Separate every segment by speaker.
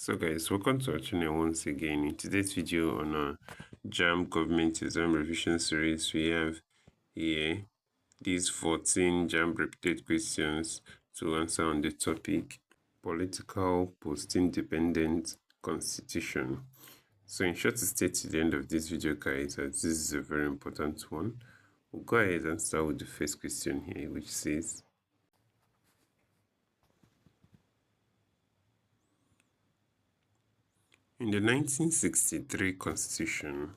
Speaker 1: So guys, welcome to our channel once again. In today's video on our JAMB Government Exam Revision Series, we have here these 14 JAMB repeated questions to answer on the topic Political Post-Independent Constitution. So in short, to stay to the end of this video, guys, as this is a very important one. We'll go ahead and start with the first question here, which says, in the 1963 Constitution,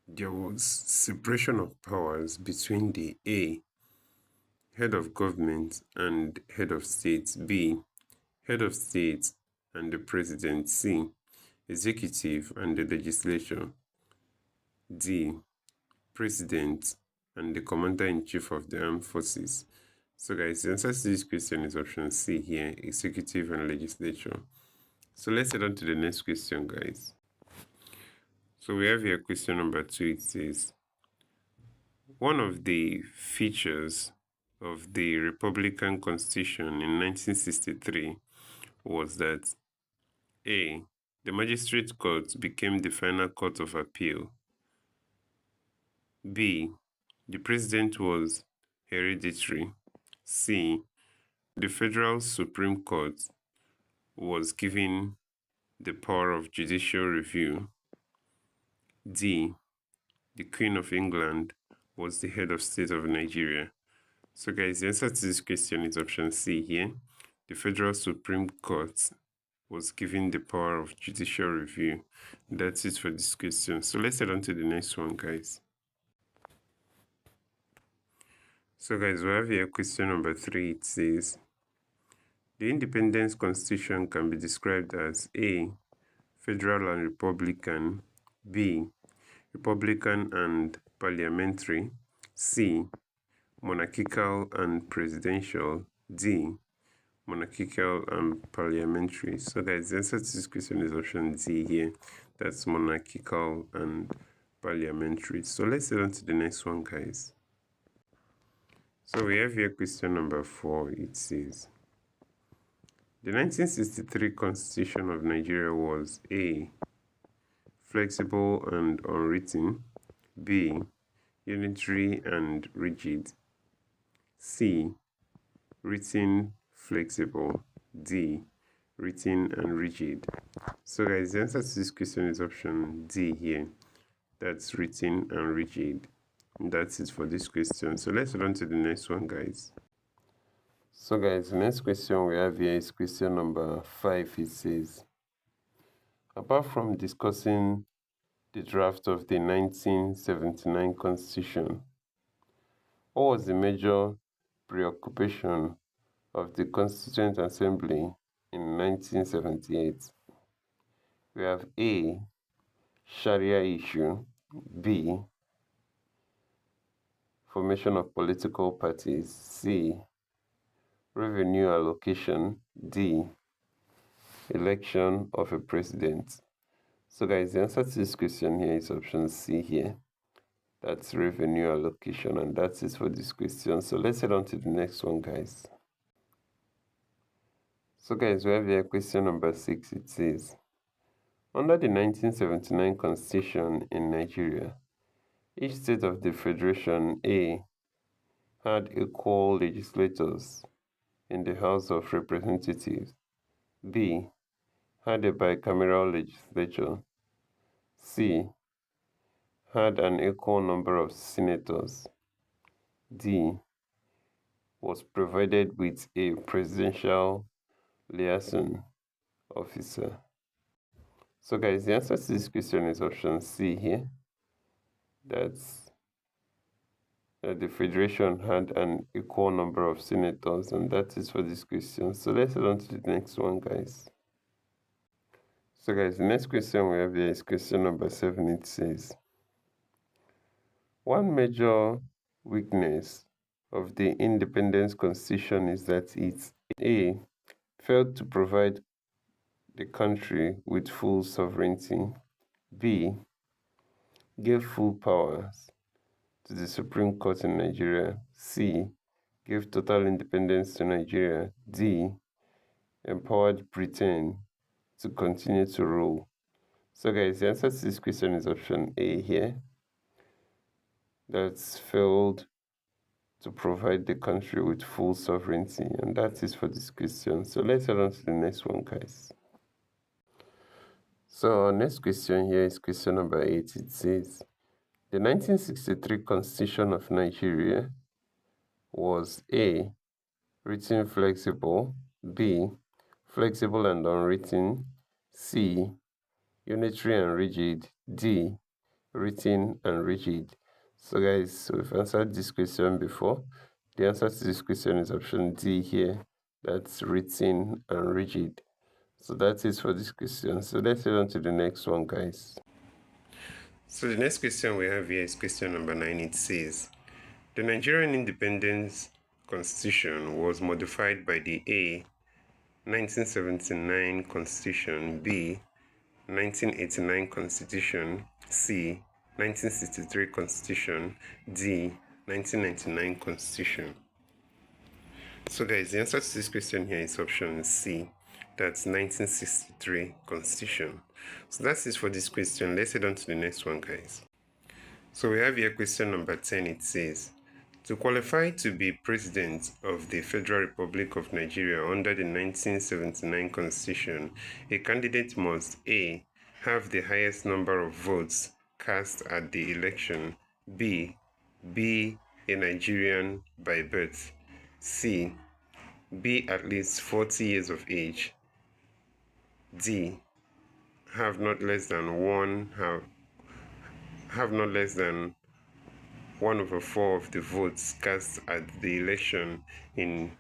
Speaker 1: there was separation of powers between the A, head of government and head of state, B, head of state and the president, C, executive and the legislature, D, president and the commander-in-chief of the armed forces. So guys, the answer to this question is option C here, executive and legislature. So let's head on to the next question, guys. So we have here question number 2. It says, one of the features of the Republican Constitution in 1963 was that A, the magistrate court became the final court of appeal. B, the president was hereditary. C, the federal Supreme Court was given the power of judicial review. D, the Queen of England was the head of state of Nigeria. So guys, the answer to this question is option C here. The Federal Supreme Court was given the power of judicial review. That's it for this question. So let's head on to the next one, guys. So guys, we have here question number 3. It says, the Independence Constitution can be described as A, federal and republican, B, republican and parliamentary, C, monarchical and presidential, D, monarchical and parliamentary. So guys, the answer to this question is option D here. That's monarchical and parliamentary. So let's head on to the next one, guys. So we have here question number 4. It says, the 1963 Constitution of Nigeria was A, flexible and unwritten, B, unitary and rigid, C, written, flexible, D, written and rigid. So guys, the answer to this question is option D here. That's written and rigid. And that's it for this question. So let's run to the next one, guys. So guys, the next question we have here is question number 5. It says, apart from discussing the draft of the 1979 Constitution, what was the major preoccupation of the Constituent Assembly in 1978? We have A, Sharia issue, B, formation of political parties, C, revenue allocation, D, election of a president. So guys, the answer to this question here is option C here. That's revenue allocation, and that's it for this question. So let's head on to the next one, guys. So guys, we have here question number 6. It says, under the 1979 Constitution in Nigeria, each state of the Federation, A, had equal legislators in the House of Representatives, B, had a bicameral legislature, C, had an equal number of senators, D, was provided with a presidential liaison officer. So guys, the answer to this question is option C here. That's the Federation had an equal number of senators, and that is for this question. So let's head on to the next one, guys. So guys, the next question we have here is question number 7. It says, one major weakness of the Independence Constitution is that it A, failed to provide the country with full sovereignty, B, gave full powers to the Supreme Court in Nigeria, C, gave total independence to Nigeria, D, empowered Britain to continue to rule? So guys, the answer to this question is option A here. That's failed to provide the country with full sovereignty, and that is for this question. So let's head on to the next one, guys. So our next question here is question number 8. It says, the 1963 Constitution of Nigeria was A, written flexible, B, flexible and unwritten, C, unitary and rigid, D, written and rigid. So guys, we've answered this question before. The answer to this question is option D here. That's written and rigid. So that is for this question. So let's head on to the next one, guys. So the next question we have here is question number 9. It says, the Nigerian Independence Constitution was modified by the A, 1979 Constitution, B, 1989 Constitution, C, 1963 Constitution, D, 1999 Constitution. So guys, the answer to this question here is option C. That's 1963 Constitution. So that's it for this question. Let's head on to the next one, guys. So we have here question number 10. It says, to qualify to be President of the Federal Republic of Nigeria under the 1979 Constitution, a candidate must A, have the highest number of votes cast at the election, B, be a Nigerian by birth, C, be at least 40 years of age, D, have not less than 1/4 of the votes cast at the election in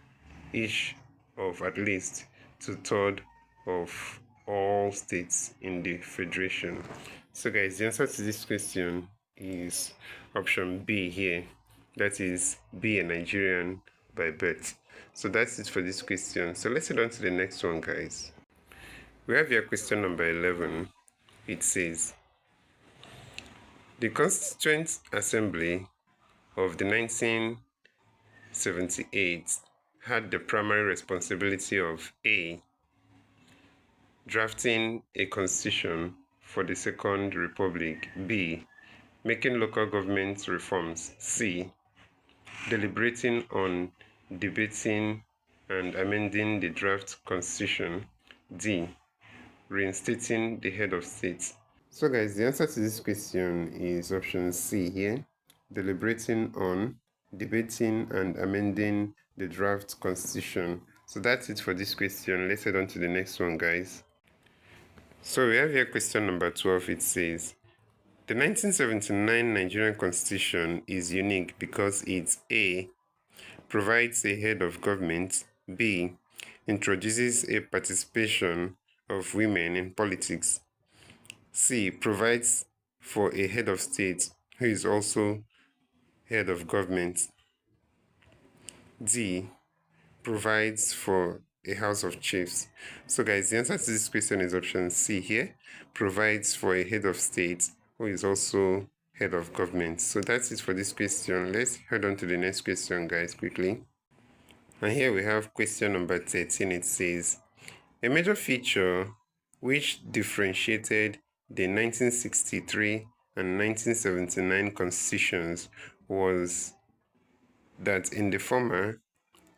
Speaker 1: each of at least 2/3 of all states in the federation. So guys, the answer to this question is option B here. That is, be a Nigerian by birth. So that's it for this question. So let's head on to the next one, guys. We have here question number 11. It says, the Constituent Assembly of the 1978 had the primary responsibility of A, drafting a constitution for the Second Republic, B, making local government reforms, C, deliberating on, debating, and amending the draft constitution, D, reinstating the head of state. So guys, the answer to this question is option C here, deliberating on, debating, and amending the draft constitution. So that's it for this question. Let's head on to the next one, guys. So we have here question number 12. It says, the 1979 Nigerian Constitution is unique because it A, provides a head of government, B, introduces a participation of women in politics, C, provides for a head of state who is also head of government, D, provides for a house of chiefs. So guys, the answer to this question is option C here, provides for a head of state who is also head of government. So that's it for this question. Let's head on to the next question, guys, quickly. And here we have question number 13. It says, a major feature which differentiated the 1963 and 1979 constitutions was that in the former,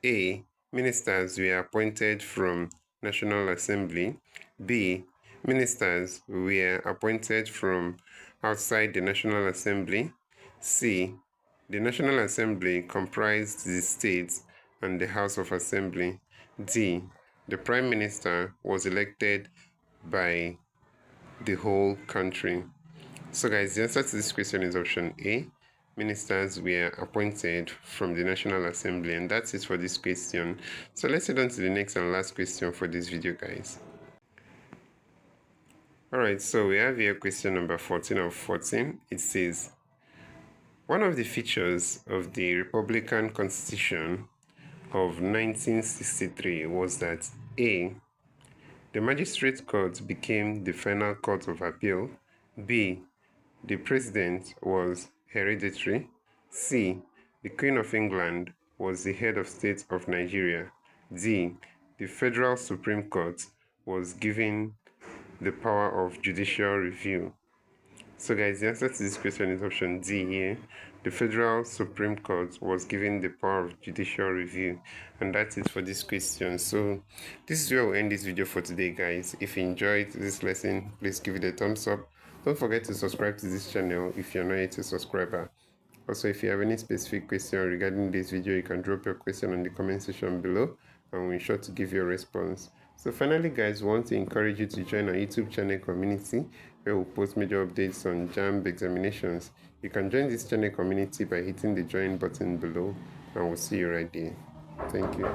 Speaker 1: A, ministers were appointed from National Assembly, B, ministers were appointed from outside the National Assembly, C, the National Assembly comprised the states and the House of Assembly, D, the Prime Minister was elected by the whole country. So guys, the answer to this question is option A, ministers were appointed from the National Assembly, and that's it for this question. So let's head on to the next and last question for this video, guys. Alright, so we have here question number 14 of 14. It says, one of the features of the Republican Constitution of 1963 was that A, the magistrate court became the final court of appeal, B, the president was hereditary, C, the Queen of England was the head of state of Nigeria, D, the Federal Supreme Court was given the power of judicial review? So guys, the answer to this question is option D here. The Federal Supreme Court was given the power of judicial review, and that's it for this question. So this is where we'll end this video for today, guys. If you enjoyed this lesson, please give it a thumbs up. Don't forget to subscribe to this channel if you're not yet a subscriber. Also, if you have any specific question regarding this video, you can drop your question in the comment section below, and we'll ensure to give you a response. So finally, guys, we want to encourage you to join our YouTube channel community where we'll post major updates on JAMB examinations. You can join this channel community by hitting the join button below, and we'll see you right there. Thank you.